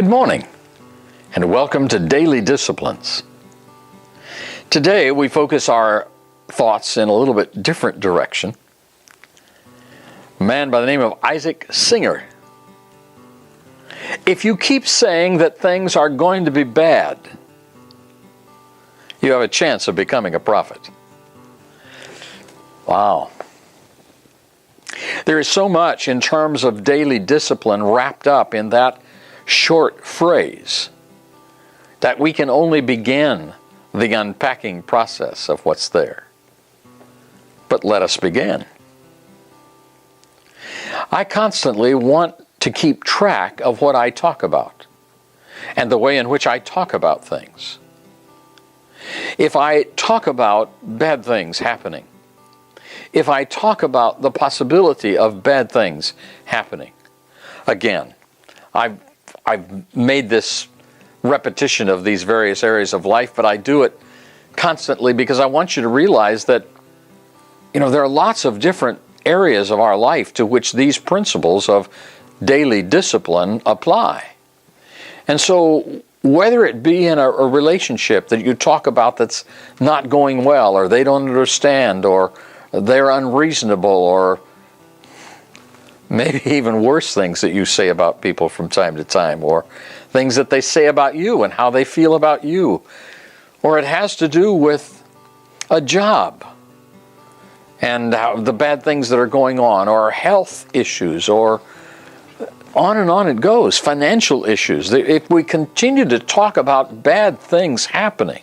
Good morning, and welcome to Daily Disciplines. Today we focus our thoughts in a little bit different direction. A man by the name of Isaac Singer. If you keep saying that things are going to be bad, you have a chance of becoming a prophet. Wow. There is so much in terms of daily discipline wrapped up in that short phrase that we can only begin the unpacking process of what's there. But let us begin. I constantly want to keep track of what I talk about and the way in which I talk about things. If I talk about bad things happening, if I talk about the possibility of bad things happening, again, I've made this repetition of these various areas of life, but I do it constantly because I want you to realize that, there are lots of different areas of our life to which these principles of daily discipline apply. And so whether it be in a relationship that you talk about that's not going well, or they don't understand, or they're unreasonable, or maybe even worse things that you say about people from time to time, or things that they say about you and how they feel about you, or it has to do with a job and the bad things that are going on, or health issues, or on and on it goes, financial issues. If we continue to talk about bad things happening,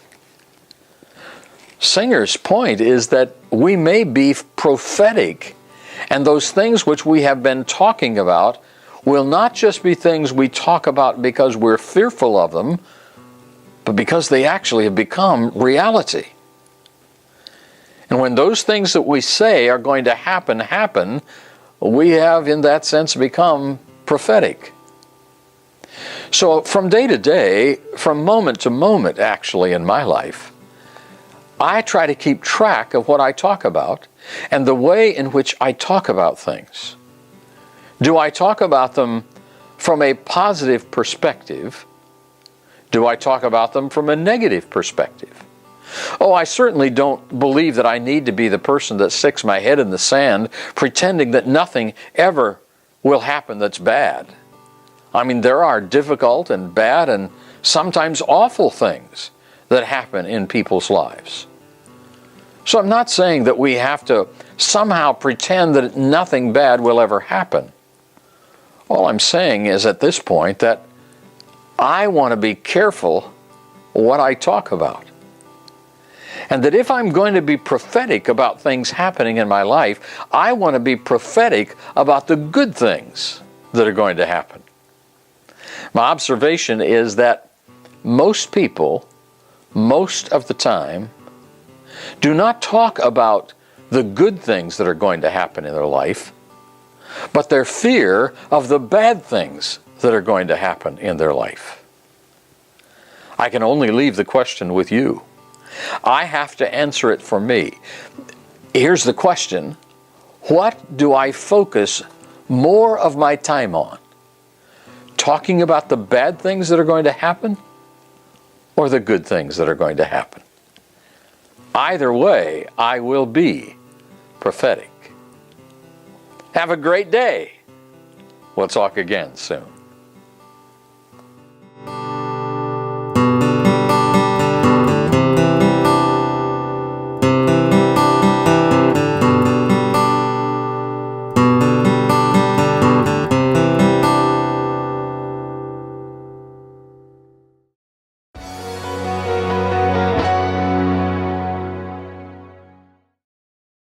Singer's point is that we may be prophetic, and those things which we have been talking about will not just be things we talk about because we're fearful of them, but because they actually have become reality. And when those things that we say are going to happen, we have in that sense become prophetic. So from day to day, from moment to moment actually in my life, I try to keep track of what I talk about and the way in which I talk about things. Do I talk about them from a positive perspective? Do I talk about them from a negative perspective? Oh, I certainly don't believe that I need to be the person that sticks my head in the sand pretending that nothing ever will happen that's bad. I mean, there are difficult and bad and sometimes awful things that happen in people's lives. So I'm not saying that we have to somehow pretend that nothing bad will ever happen. All I'm saying is at this point that I want to be careful what I talk about. And that if I'm going to be prophetic about things happening in my life, I want to be prophetic about the good things that are going to happen. My observation is that most people, most of the time, do not talk about the good things that are going to happen in their life, but their fear of the bad things that are going to happen in their life. I can only leave the question with you. I have to answer it for me. Here's the question: what do I focus more of my time on? Talking about the bad things that are going to happen, or the good things that are going to happen? Either way, I will be prophetic. Have a great day. We'll talk again soon.